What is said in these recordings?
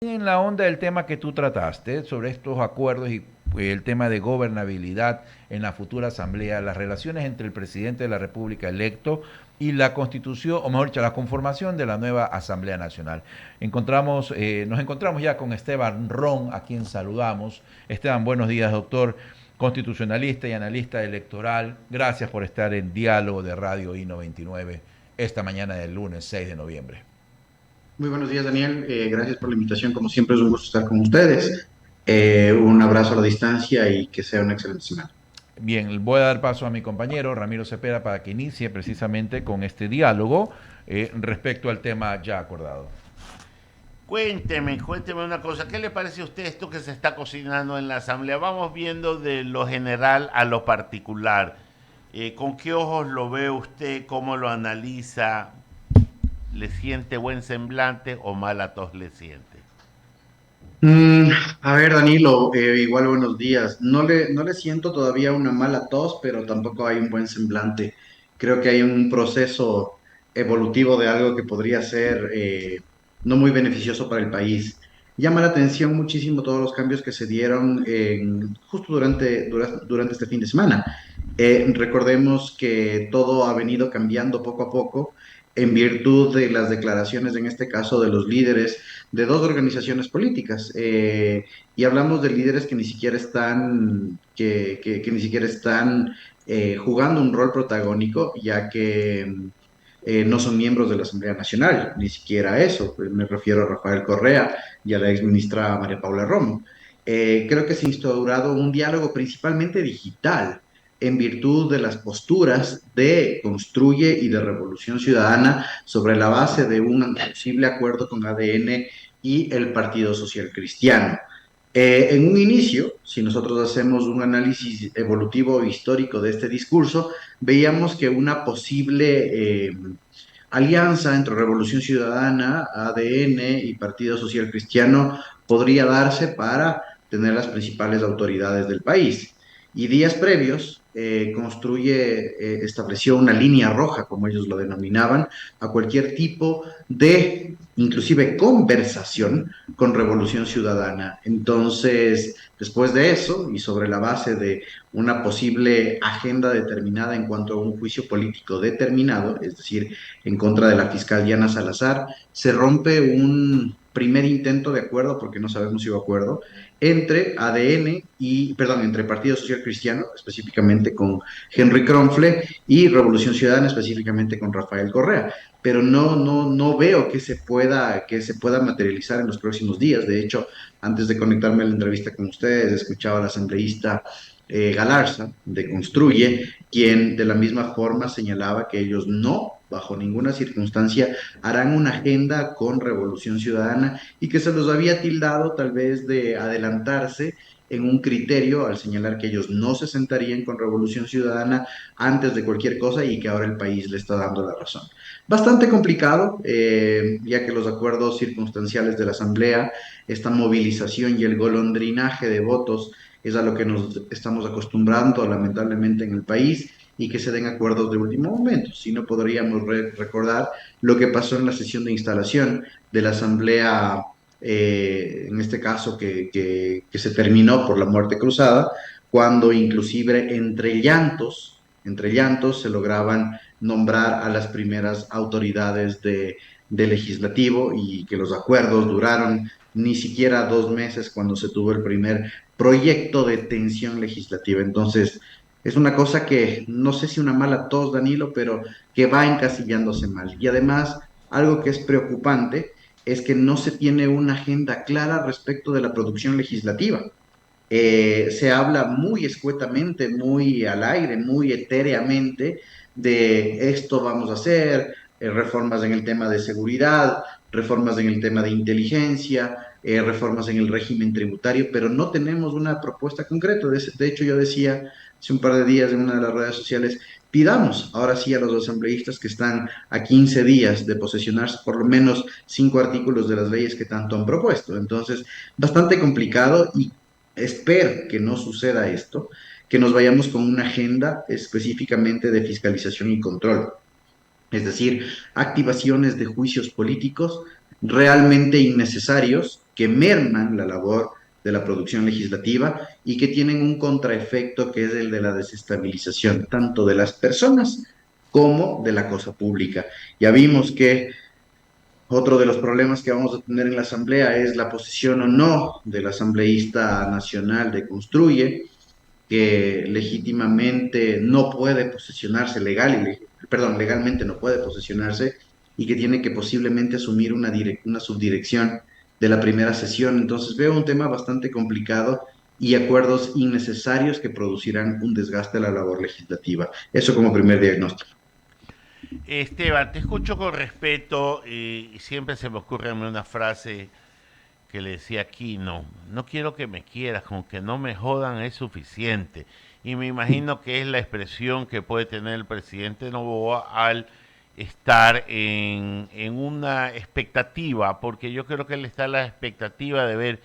En la onda del tema que tú trataste sobre estos acuerdos y el tema de gobernabilidad en la futura asamblea, las relaciones entre el presidente de la República electo y la constitución, o mejor dicho, la conformación de la nueva Asamblea Nacional. Nos encontramos ya con Esteban Ron, a quien saludamos. Esteban, buenos días, doctor, constitucionalista y analista electoral. Gracias por estar en Diálogo de Radio I-99 esta mañana del lunes 6 de noviembre. Muy buenos días, Daniel. Gracias por la invitación. Como siempre, es un gusto estar con ustedes. Un abrazo a la distancia y que sea una excelente semana. Bien, voy a dar paso a mi compañero Ramiro Cepeda para que inicie precisamente con este diálogo respecto al tema ya acordado. Cuénteme una cosa. ¿Qué le parece a usted esto que se está cocinando en la Asamblea? Vamos viendo de lo general a lo particular. ¿Con qué ojos lo ve usted? ¿Cómo lo analiza? ¿Le siente buen semblante o mala tos le siente? Mm, a ver, Danilo, igual buenos días. No le siento todavía una mala tos, pero tampoco hay un buen semblante. Creo que hay un proceso evolutivo de algo que podría ser no muy beneficioso para el país. Llama la atención muchísimo todos los cambios que se dieron justo durante este fin de semana. Recordemos que todo ha venido cambiando poco a poco en virtud de las declaraciones, en este caso, de los líderes de dos organizaciones políticas. Y hablamos de líderes que ni siquiera que ni siquiera están jugando un rol protagónico, ya que no son miembros de la Asamblea Nacional, ni siquiera eso. Me refiero a Rafael Correa y a la ex ministra María Paula Romo. Creo que se ha instaurado un diálogo principalmente digital en virtud de las posturas de Construye y de Revolución Ciudadana sobre la base de un posible acuerdo con ADN y el Partido Social Cristiano. En un inicio, si nosotros hacemos un análisis evolutivo e histórico de este discurso, veíamos que una posible alianza entre Revolución Ciudadana, ADN y Partido Social Cristiano podría darse para tener las principales autoridades del país. Y días previos, estableció una línea roja, como ellos lo denominaban, a cualquier tipo de, inclusive, conversación con Revolución Ciudadana. Entonces, después de eso, y sobre la base de una posible agenda determinada en cuanto a un juicio político determinado, es decir, en contra de la fiscal Diana Salazar, se rompe un primer intento de acuerdo, porque no sabemos si hubo acuerdo, entre ADN entre Partido Social Cristiano, específicamente con Henry Kronfle, y Revolución Ciudadana, específicamente con Rafael Correa. Pero no veo que se pueda materializar en los próximos días. De hecho, antes de conectarme a la entrevista con ustedes, escuchaba al asambleísta Galarza de Construye, quien de la misma forma señalaba que ellos no, bajo ninguna circunstancia, harán una agenda con Revolución Ciudadana y que se los había tildado tal vez de adelantarse en un criterio al señalar que ellos no se sentarían con Revolución Ciudadana antes de cualquier cosa y que ahora el país le está dando la razón. Bastante complicado, ya que los acuerdos circunstanciales de la Asamblea, esta movilización y el golondrinaje de votos es a lo que nos estamos acostumbrando lamentablemente en el país y que se den acuerdos de último momento. Si no, podríamos recordar lo que pasó en la sesión de instalación de la Asamblea, en este caso que se terminó por la muerte cruzada, cuando inclusive entre llantos se lograban nombrar a las primeras autoridades de legislativo y que los acuerdos duraron ni siquiera 2 meses cuando se tuvo el primer proyecto de tensión legislativa. Entonces, es una cosa que no sé si una mala tos, Danilo, pero que va encasillándose mal. Y además, algo que es preocupante es que no se tiene una agenda clara respecto de la producción legislativa. Se habla muy escuetamente, muy al aire, muy etéreamente de esto vamos a hacer, reformas en el tema de seguridad, reformas en el tema de inteligencia, reformas en el régimen tributario, pero no tenemos una propuesta concreta. De hecho, yo decía hace un par de días en una de las redes sociales, pidamos ahora sí a los asambleístas que están a 15 días de posesionarse por lo menos 5 artículos de las leyes que tanto han propuesto. Entonces, bastante complicado y espero que no suceda esto, que nos vayamos con una agenda específicamente de fiscalización y control, es decir, activaciones de juicios políticos realmente innecesarios que merman la labor de la producción legislativa y que tienen un contraefecto que es el de la desestabilización tanto de las personas como de la cosa pública. Ya vimos que otro de los problemas que vamos a tener en la Asamblea es la posición o no del asambleísta nacional de Construye, que legítimamente no puede posesionarse legalmente no puede posesionarse y que tiene que posiblemente asumir una subdirección de la primera sesión. Entonces veo un tema bastante complicado y acuerdos innecesarios que producirán un desgaste de la labor legislativa. Eso como primer diagnóstico. Esteban, te escucho con respeto y siempre se me ocurre a mí una frase que le decía aquí, no quiero que me quieras, con que no me jodan es suficiente. Y me imagino que es la expresión que puede tener el presidente Noboa al estar en una expectativa, porque yo creo que él está en la expectativa de ver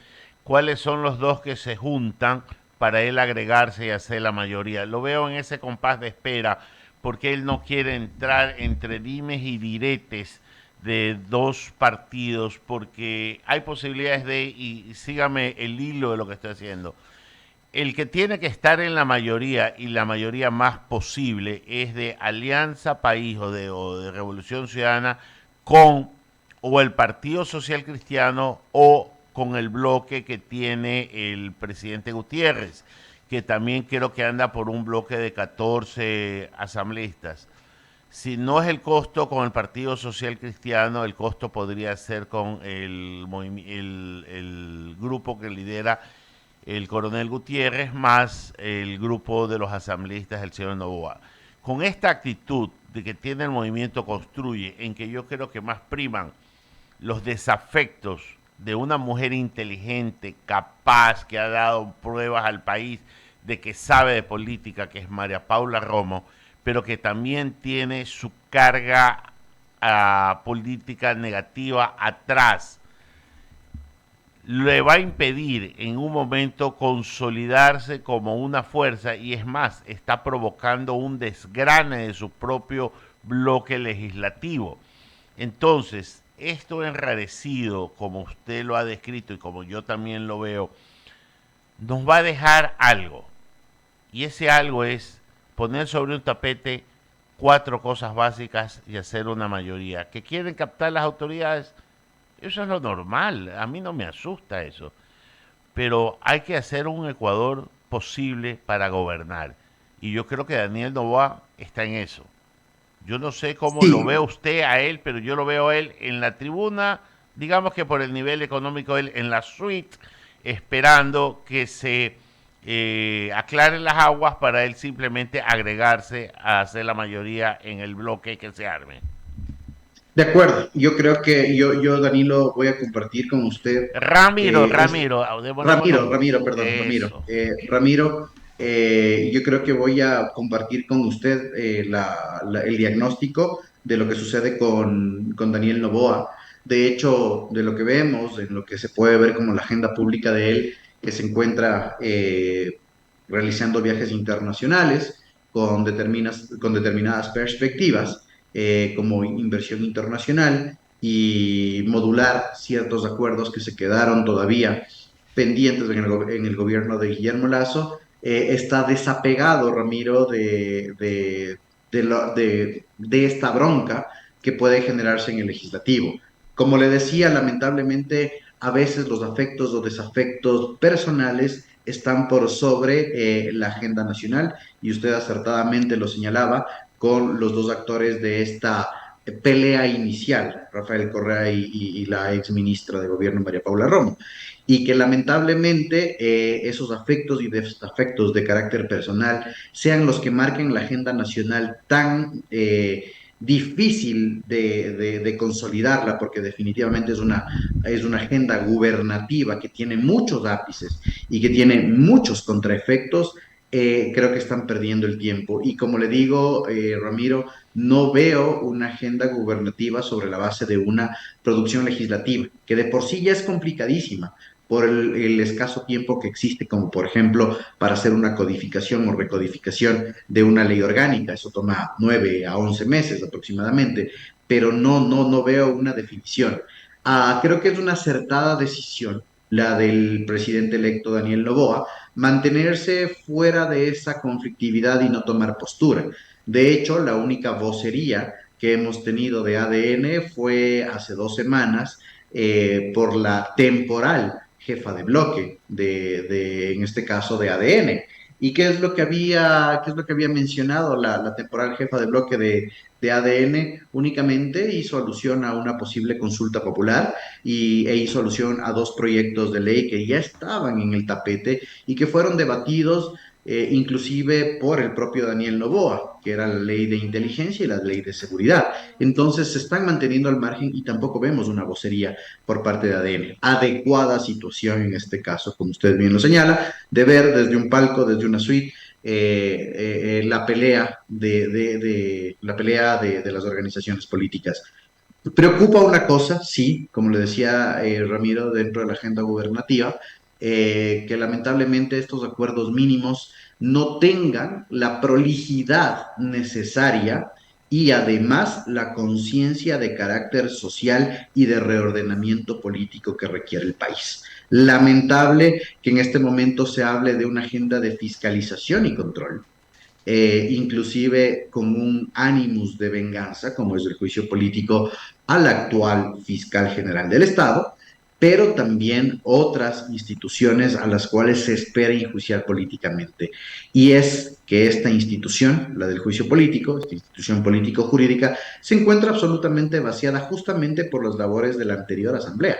cuáles son los dos que se juntan para él agregarse y hacer la mayoría. Lo veo en ese compás de espera, porque él no quiere entrar entre dimes y diretes de dos partidos, porque hay posibilidades de, y sígame el hilo de lo que estoy haciendo, el que tiene que estar en la mayoría y la mayoría más posible es de Alianza País o de Revolución Ciudadana con o el Partido Social Cristiano o con el bloque que tiene el presidente Gutiérrez, que también creo que anda por un bloque de 14 asambleístas. Si no es el costo con el Partido Social Cristiano, el costo podría ser con el grupo que lidera el coronel Gutiérrez más el grupo de los asambleístas del señor Novoa. Con esta actitud de que tiene el movimiento Construye, en que yo creo que más priman los desafectos de una mujer inteligente, capaz, que ha dado pruebas al país de que sabe de política, que es María Paula Romo, pero que también tiene su carga política negativa atrás, le va a impedir en un momento consolidarse como una fuerza y es más, está provocando un desgrane de su propio bloque legislativo. Entonces, esto enrarecido, como usted lo ha descrito y como yo también lo veo, nos va a dejar algo. Y ese algo es poner sobre un tapete cuatro cosas básicas y hacer una mayoría. ¿Que quieren captar las autoridades? Eso es lo normal, a mí no me asusta eso. Pero hay que hacer un Ecuador posible para gobernar. Y yo creo que Daniel Noboa está en eso. Yo no sé cómo lo ve Sí, usted a él, pero yo lo veo a él en la tribuna, digamos que por el nivel económico, él en la suite, esperando que se aclaren las aguas para él simplemente agregarse a hacer la mayoría en el bloque que se arme. de acuerdo. Yo creo que yo, Danilo, voy a compartir con usted Ramiro, es Ramiro, démonos. Ramiro. Eso. Ramiro, yo creo que voy a compartir con usted el diagnóstico de lo que sucede con Daniel Noboa. De hecho, de lo que vemos, en lo que se puede ver como la agenda pública de él, que se encuentra realizando viajes internacionales con determinadas perspectivas, como inversión internacional y modular ciertos acuerdos que se quedaron todavía pendientes en el gobierno de Guillermo Lasso, está desapegado, Ramiro, de esta bronca que puede generarse en el legislativo. Como le decía, lamentablemente, a veces los afectos o desafectos personales están por sobre la agenda nacional y usted acertadamente lo señalaba con los dos actores de esta pelea inicial, Rafael Correa y la ex ministra de Gobierno, María Paula Romo, y que lamentablemente esos afectos y desafectos de carácter personal sean los que marquen la agenda nacional tan difícil de consolidarla, porque definitivamente es una agenda gubernativa que tiene muchos ápices y que tiene muchos contraefectos. Creo que están perdiendo el tiempo. Y como le digo, Ramiro, no veo una agenda gubernativa sobre la base de una producción legislativa, que de por sí ya es complicadísima por el escaso tiempo que existe, como por ejemplo para hacer una codificación o recodificación de una ley orgánica. Eso toma 9 a 11 meses aproximadamente, pero no veo una definición. Creo que es una acertada decisión la del presidente electo Daniel Noboa, mantenerse fuera de esa conflictividad y no tomar postura. De hecho, la única vocería que hemos tenido de ADN fue hace 2 semanas por la temporal jefa de bloque en este caso de ADN. ¿Y qué es lo que había mencionado la temporal jefa de bloque de ADN? Únicamente hizo alusión a una posible consulta popular e hizo alusión a 2 proyectos de ley que ya estaban en el tapete y que fueron debatidos inclusive por el propio Daniel Noboa, que era la ley de inteligencia y la ley de seguridad. Entonces se están manteniendo al margen y tampoco vemos una vocería por parte de ADN. Adecuada situación en este caso, como usted bien lo señala, de ver desde un palco, desde una suite, la pelea de las organizaciones políticas. Preocupa una cosa, sí, como le decía Ramiro, dentro de la agenda gubernativa, que lamentablemente estos acuerdos mínimos no tengan la prolijidad necesaria y además la conciencia de carácter social y de reordenamiento político que requiere el país. Lamentable que en este momento se hable de una agenda de fiscalización y control, inclusive con un ánimus de venganza, como es el juicio político al actual fiscal general del Estado, pero también otras instituciones a las cuales se espera enjuiciar políticamente. Y es que esta institución, la del juicio político, esta institución político-jurídica, se encuentra absolutamente vaciada justamente por las labores de la anterior asamblea.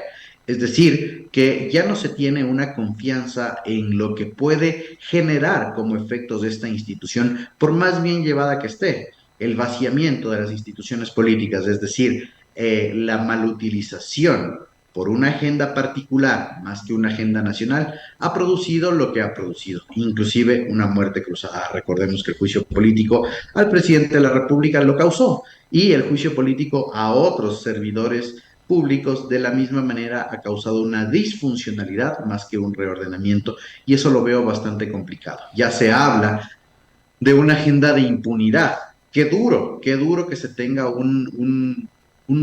Es decir, que ya no se tiene una confianza en lo que puede generar como efectos de esta institución, por más bien llevada que esté. El vaciamiento de las instituciones políticas, es decir, la malutilización por una agenda particular más que una agenda nacional, ha producido lo que ha producido, inclusive una muerte cruzada. Recordemos que el juicio político al presidente de la República lo causó y el juicio político a otros servidores públicos de la misma manera ha causado una disfuncionalidad más que un reordenamiento y eso lo veo bastante complicado. Ya se habla de una agenda de impunidad. Qué duro que se tenga un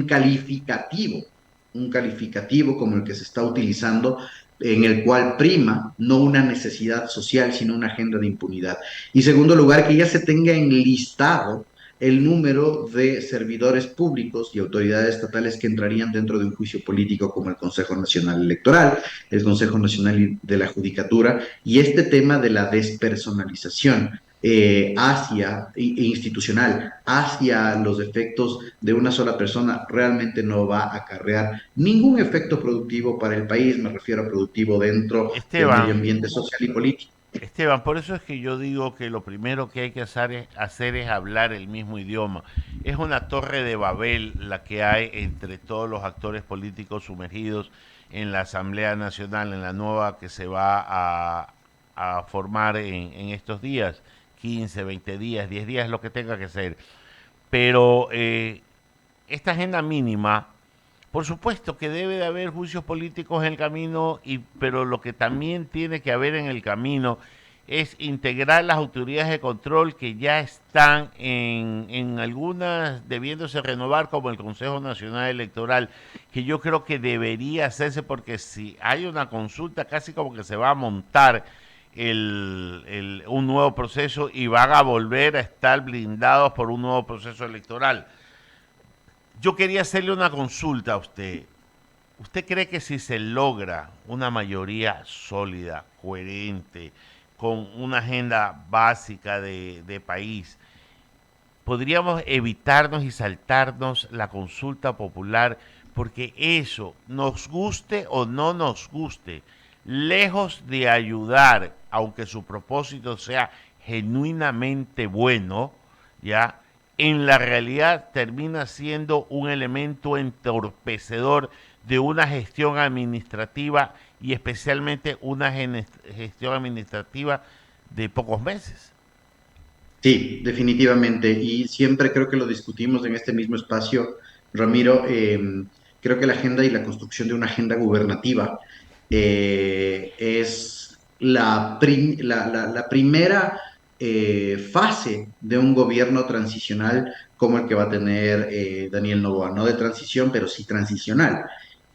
calificativo como el que se está utilizando, en el cual prima no una necesidad social, sino una agenda de impunidad. Y segundo lugar, que ya se tenga enlistado el número de servidores públicos y autoridades estatales que entrarían dentro de un juicio político como el Consejo Nacional Electoral, el Consejo Nacional de la Judicatura y este tema de la despersonalización institucional hacia los efectos de una sola persona realmente no va a acarrear ningún efecto productivo para el país, me refiero a productivo dentro del medio Esteban, ambiente social y político. Esteban, por eso es que yo digo que lo primero que hay que hacer es hablar el mismo idioma. Es una torre de Babel la que hay entre todos los actores políticos sumergidos en la Asamblea Nacional, en la nueva que se va a formar en estos días, 15, 20 días, 10 días, lo que tenga que ser. Pero esta agenda mínima, por supuesto que debe de haber juicios políticos en el camino, pero lo que también tiene que haber en el camino es integrar las autoridades de control que ya están en algunas debiéndose renovar, como el Consejo Nacional Electoral, que yo creo que debería hacerse porque si hay una consulta casi como que se va a montar un nuevo proceso y van a volver a estar blindados por un nuevo proceso electoral. Yo quería hacerle una consulta a usted. ¿Usted cree que si se logra una mayoría sólida, coherente, con una agenda básica de país, podríamos evitarnos y saltarnos la consulta popular? Porque eso, nos guste o no nos guste, lejos de ayudar, aunque su propósito sea genuinamente bueno, ¿ya? En la realidad termina siendo un elemento entorpecedor de una gestión administrativa y especialmente una gestión administrativa de pocos meses. Sí, definitivamente. Y siempre creo que lo discutimos en este mismo espacio, Ramiro. Creo que la agenda y la construcción de una agenda gubernativa es la primera fase de un gobierno transicional como el que va a tener Daniel Noboa. No de transición, pero sí transicional.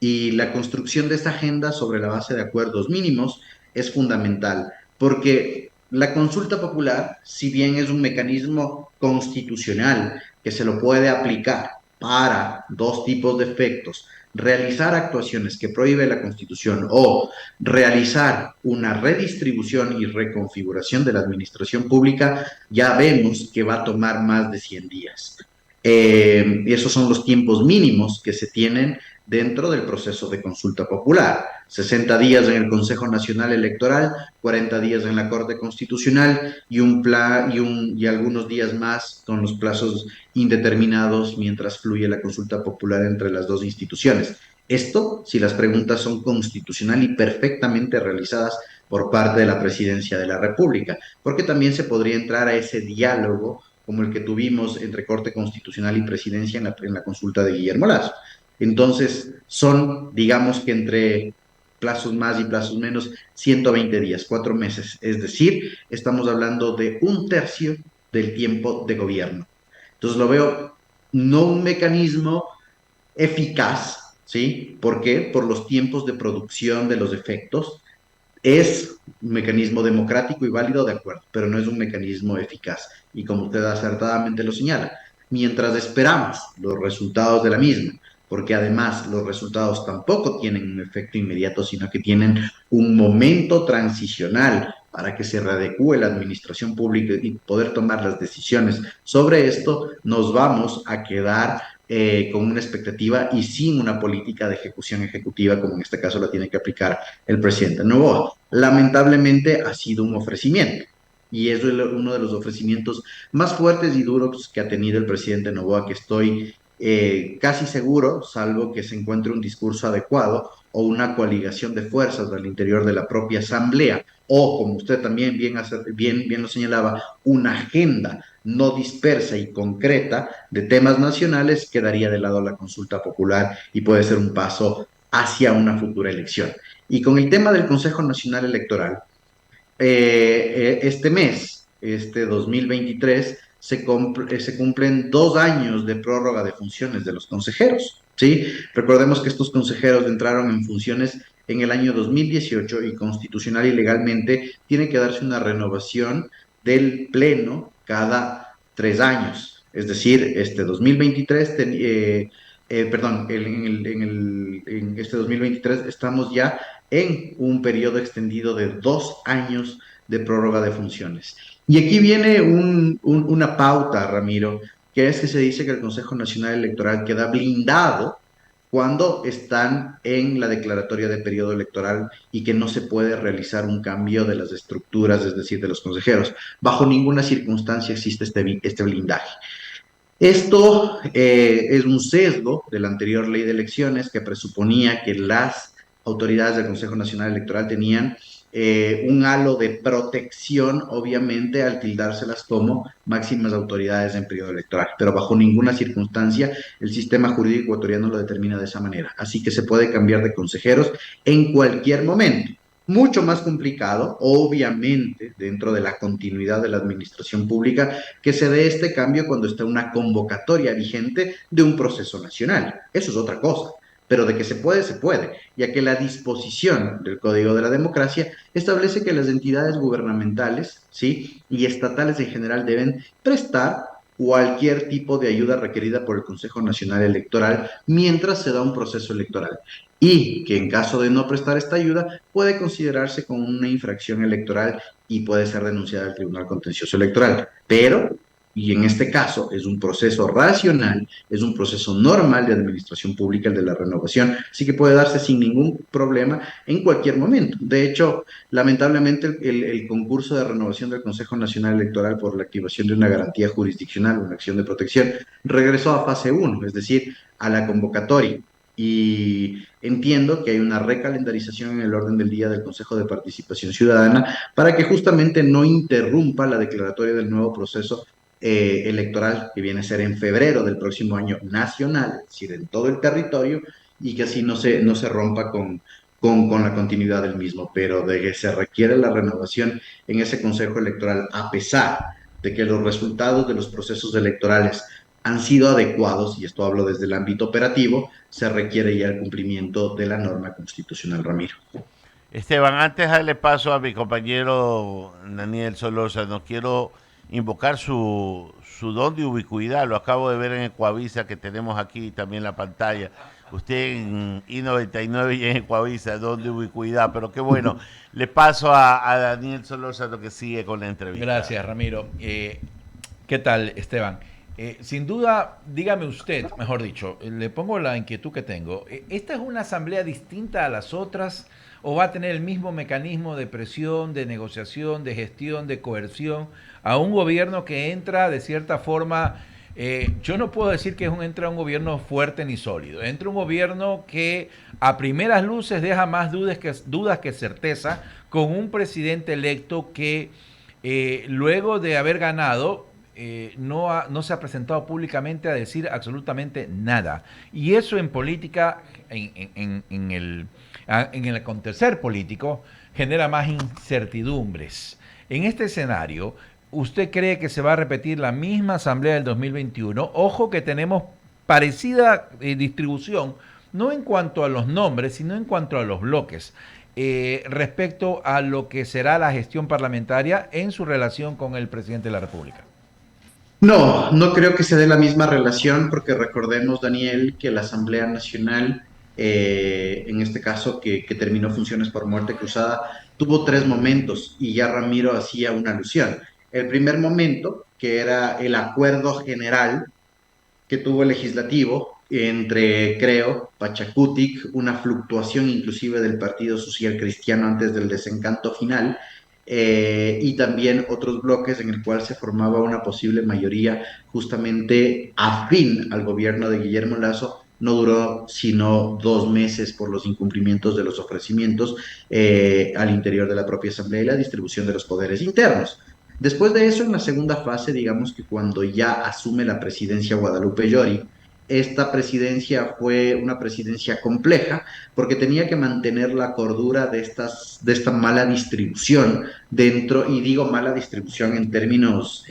y la construcción de esta agenda sobre la base de acuerdos mínimos es fundamental, porque la consulta popular, si bien es un mecanismo constitucional que se lo puede aplicar para dos tipos de efectos, realizar actuaciones que prohíbe la Constitución o realizar una redistribución y reconfiguración de la administración pública, ya vemos que va a tomar más de 100 días. Esos son los tiempos mínimos que se tienen dentro del proceso de consulta popular. 60 días en el Consejo Nacional Electoral, 40 días en la Corte Constitucional y algunos días más con los plazos indeterminados mientras fluye la consulta popular entre las dos instituciones. Esto si las preguntas son constitucional y perfectamente realizadas por parte de la Presidencia de la República, porque también se podría entrar a ese diálogo como el que tuvimos entre Corte Constitucional y Presidencia en la consulta de Guillermo Lazo. Entonces, son, digamos que entre plazos más y plazos menos, 120 días, 4 meses. Es decir, estamos hablando de un tercio del tiempo de gobierno. Entonces, lo veo no un mecanismo eficaz, ¿sí? ¿Por qué? Por los tiempos de producción de los efectos. Es un mecanismo democrático y válido, de acuerdo, pero no es un mecanismo eficaz. Y como usted acertadamente lo señala, mientras esperamos los resultados de la misma, porque además los resultados tampoco tienen un efecto inmediato, sino que tienen un momento transicional para que se readecue la administración pública y poder tomar las decisiones sobre esto, nos vamos a quedar con una expectativa y sin una política de ejecución ejecutiva, como en este caso la tiene que aplicar el presidente Novoa. Lamentablemente ha sido un ofrecimiento. Y es uno de los ofrecimientos más fuertes y duros que ha tenido el presidente Novoa, que estoy casi seguro, salvo que se encuentre un discurso adecuado o una coaligación de fuerzas al interior de la propia asamblea, o como usted también bien lo señalaba, una agenda no dispersa y concreta de temas nacionales, quedaría de lado la consulta popular y puede ser un paso hacia una futura elección. Y con el tema del Consejo Nacional Electoral, este mes, este 2023, se cumplen 2 años de prórroga de funciones de los consejeros, ¿sí? Recordemos que estos consejeros entraron en funciones en el año 2018 y constitucional y legalmente tiene que darse una renovación del Pleno cada 3 años. Es decir, este 2023, perdón, en este 2023 estamos ya en un periodo extendido de 2 años de prórroga de funciones. Y aquí viene una pauta, Ramiro, que es que se dice que el Consejo Nacional Electoral queda blindado cuando están en la declaratoria de periodo electoral y que no se puede realizar un cambio de las estructuras, es decir, de los consejeros. Bajo ninguna circunstancia existe este blindaje. Esto es un sesgo de la anterior ley de elecciones que presuponía que las autoridades del Consejo Nacional Electoral tenían un halo de protección, obviamente, al tildárselas como máximas autoridades en periodo electoral, pero bajo ninguna circunstancia el sistema jurídico ecuatoriano lo determina de esa manera. Así que se puede cambiar de consejeros en cualquier momento. Mucho más complicado, obviamente, dentro de la continuidad de la administración pública, que se dé este cambio cuando está una convocatoria vigente de un proceso nacional. Eso es otra cosa. Pero de que se puede, ya que la disposición del Código de la Democracia establece que las entidades gubernamentales, ¿sí? Y estatales en general deben prestar cualquier tipo de ayuda requerida por el Consejo Nacional Electoral mientras se da un proceso electoral y que en caso de no prestar esta ayuda puede considerarse como una infracción electoral y puede ser denunciada al Tribunal Contencioso Electoral. Pero, y en este caso es un proceso racional, es un proceso normal de administración pública, el de la renovación, así que puede darse sin ningún problema en cualquier momento. De hecho, lamentablemente el concurso de renovación del Consejo Nacional Electoral por la activación de una garantía jurisdiccional, una acción de protección, regresó a fase 1, es decir, a la convocatoria. Y entiendo que hay una recalendarización en el orden del día del Consejo de Participación Ciudadana para que justamente no interrumpa la declaratoria del nuevo proceso electoral que viene a ser en febrero del próximo año nacional, es decir, en todo el territorio, y que así no se rompa con la continuidad del mismo, pero de que se requiere la renovación en ese Consejo Electoral, a pesar de que los resultados de los procesos electorales han sido adecuados, y esto hablo desde el ámbito operativo, se requiere ya el cumplimiento de la norma constitucional, Ramiro. Esteban, antes de darle paso a mi compañero Daniel Solosa, no quiero invocar su don de ubicuidad. Lo acabo de ver en Ecuavisa, que tenemos aquí también la pantalla. Usted en I-99 y en Ecuavisa, don de ubicuidad. Pero qué bueno. Le paso a Daniel Solosa, lo que sigue con la entrevista. Gracias, Ramiro. ¿Qué tal, Esteban? Sin duda, dígame usted, mejor dicho, le pongo la inquietud que tengo. ¿Esta es una asamblea distinta a las otras o va a tener el mismo mecanismo de presión, de negociación, de gestión, de coerción a un gobierno que entra de cierta forma? Yo no puedo decir que entra un gobierno fuerte ni sólido. Entra un gobierno que a primeras luces deja más dudas que certeza, con un presidente electo que luego de haber ganado no se ha presentado públicamente a decir absolutamente nada. Y eso en política, en el acontecer político, genera más incertidumbres. En este escenario, ¿usted cree que se va a repetir la misma asamblea del 2021? Ojo que tenemos parecida distribución, no en cuanto a los nombres, sino en cuanto a los bloques, respecto a lo que será la gestión parlamentaria en su relación con el presidente de la República. No, no creo que se dé la misma relación porque recordemos, Daniel, que la Asamblea Nacional, en este caso que terminó funciones por muerte cruzada, tuvo tres momentos y ya Ramiro hacía una alusión. El primer momento, que era el acuerdo general que tuvo el legislativo entre, creo, Pachacutic, una fluctuación inclusive del Partido Social Cristiano antes del desencanto final, y también otros bloques en el cual se formaba una posible mayoría justamente afín al gobierno de Guillermo Lasso. No duró sino 2 meses por los incumplimientos de los ofrecimientos al interior de la propia Asamblea y la distribución de los poderes internos. Después de eso, en la segunda fase, digamos que cuando ya asume la presidencia Guadalupe Llori, esta presidencia fue una presidencia compleja porque tenía que mantener la cordura de esta mala distribución dentro, y digo mala distribución en términos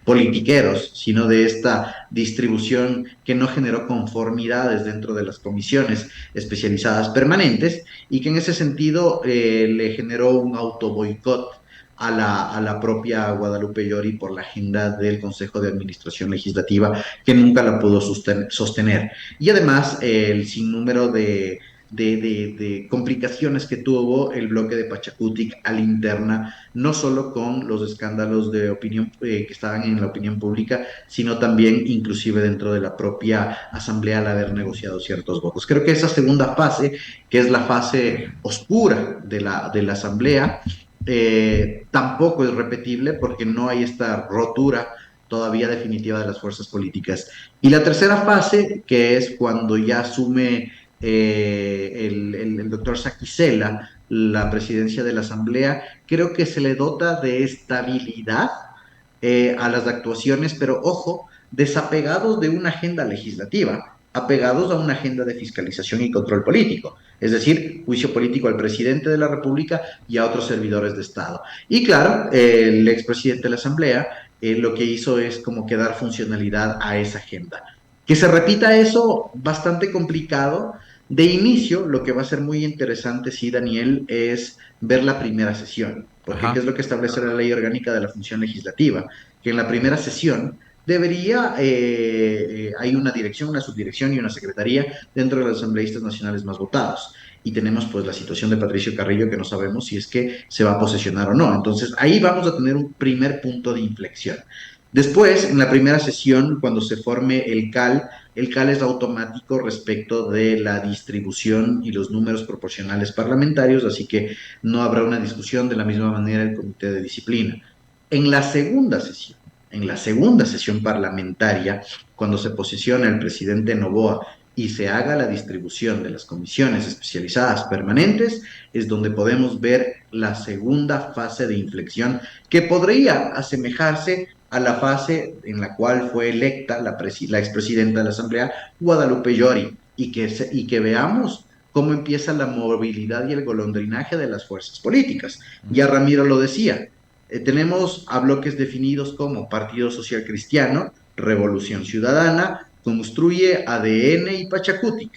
politiqueros, sino de esta distribución que no generó conformidades dentro de las comisiones especializadas permanentes y que en ese sentido le generó un autoboicot a la propia Guadalupe Llori por la agenda del Consejo de Administración Legislativa, que nunca la pudo sostener. Y además, el sinnúmero de complicaciones que tuvo el bloque de Pachacutic a la interna, no solo con los escándalos de opinión que estaban en la opinión pública, sino también inclusive dentro de la propia asamblea al haber negociado ciertos votos. Creo que esa segunda fase, que es la fase oscura de la asamblea, tampoco es repetible porque no hay esta rotura todavía definitiva de las fuerzas políticas. Y la tercera fase, que es cuando ya asume el doctor Saquicela la presidencia de la Asamblea, creo que se le dota de estabilidad a las actuaciones, pero ojo, desapegados de una agenda legislativa, apegados a una agenda de fiscalización y control político, es decir, juicio político al presidente de la República y a otros servidores de Estado. Y claro, el expresidente de la Asamblea lo que hizo es como que dar funcionalidad a esa agenda. Que se repita eso, bastante complicado. De inicio, lo que va a ser muy interesante, sí, Daniel, es ver la primera sesión, porque Ajá. ¿qué es lo que establece la ley orgánica de la función legislativa? Que en la primera sesión debería, hay una dirección, una subdirección y una secretaría dentro de los asambleístas nacionales más votados. Y tenemos pues la situación de Patricio Carrillo que no sabemos si es que se va a posesionar o no. Entonces ahí vamos a tener un primer punto de inflexión. Después, en la primera sesión, cuando se forme el CAL es automático respecto de la distribución y los números proporcionales parlamentarios, así que no habrá una discusión de la misma manera el Comité de Disciplina. En la segunda sesión, en la segunda sesión parlamentaria, cuando se posiciona el presidente Noboa y se haga la distribución de las comisiones especializadas permanentes, es donde podemos ver la segunda fase de inflexión que podría asemejarse a la fase en la cual fue electa la expresidenta de la Asamblea, Guadalupe Llori, y que veamos cómo empieza la movilidad y el golondrinaje de las fuerzas políticas. Ya Ramiro lo decía, tenemos a bloques definidos como Partido Social Cristiano, Revolución Ciudadana construye ADN y Pachacutic,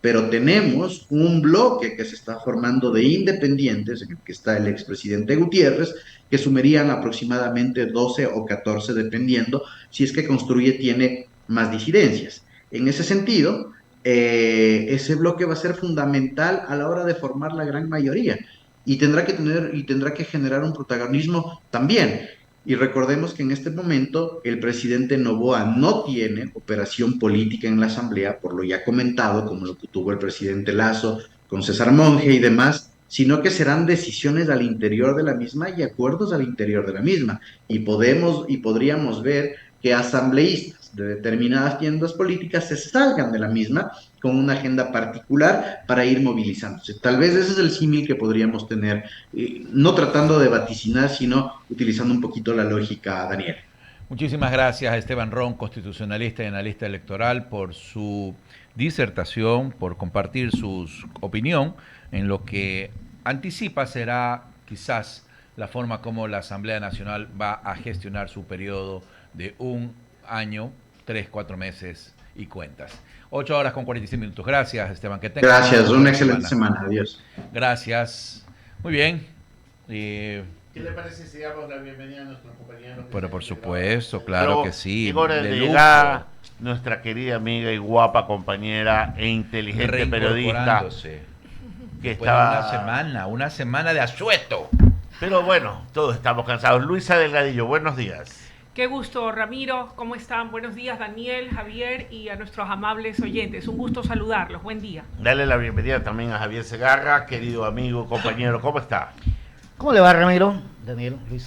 pero tenemos un bloque que se está formando de independientes, en el que está el expresidente Gutiérrez, que sumerían aproximadamente 12 o 14, dependiendo si es que Construye tiene más disidencias. En ese sentido, ese bloque va a ser fundamental a la hora de formar la gran mayoría y tendrá que generar un protagonismo también. Y recordemos que en este momento el presidente Noboa no tiene operación política en la Asamblea, por lo ya comentado, como lo que tuvo el presidente Lazo con César Monge y demás, sino que serán decisiones al interior de la misma y acuerdos al interior de la misma. Y podríamos ver que asambleístas de determinadas tiendas políticas se salgan de la misma con una agenda particular para ir movilizándose. Tal vez ese es el símil que podríamos tener, no tratando de vaticinar, sino utilizando un poquito la lógica, Daniel. Muchísimas gracias a Esteban Ron, constitucionalista y analista electoral, por su disertación, por compartir su opinión en lo que anticipa será quizás la forma como la Asamblea Nacional va a gestionar su periodo de 1 año, 3, 4 meses y cuentas. 8 horas con 46 minutos. Gracias, Esteban. Que tengas Gracias, una excelente semana. Adiós. Gracias. Muy bien. ¿Qué le parece si damos la bienvenida a nuestros compañeros? Pero por supuesto, claro que sí. Llegó de llegar nuestra querida amiga y guapa compañera e inteligente periodista que estaba una semana de asueto. Pero bueno, todos estamos cansados. Luisa Delgadillo, buenos días. Qué gusto, Ramiro. ¿Cómo están? Buenos días, Daniel, Javier y a nuestros amables oyentes. Un gusto saludarlos. Buen día. Dale la bienvenida también a Javier Segarra, querido amigo, compañero. ¿Cómo está? ¿Cómo le va, Ramiro? Daniel, Luis.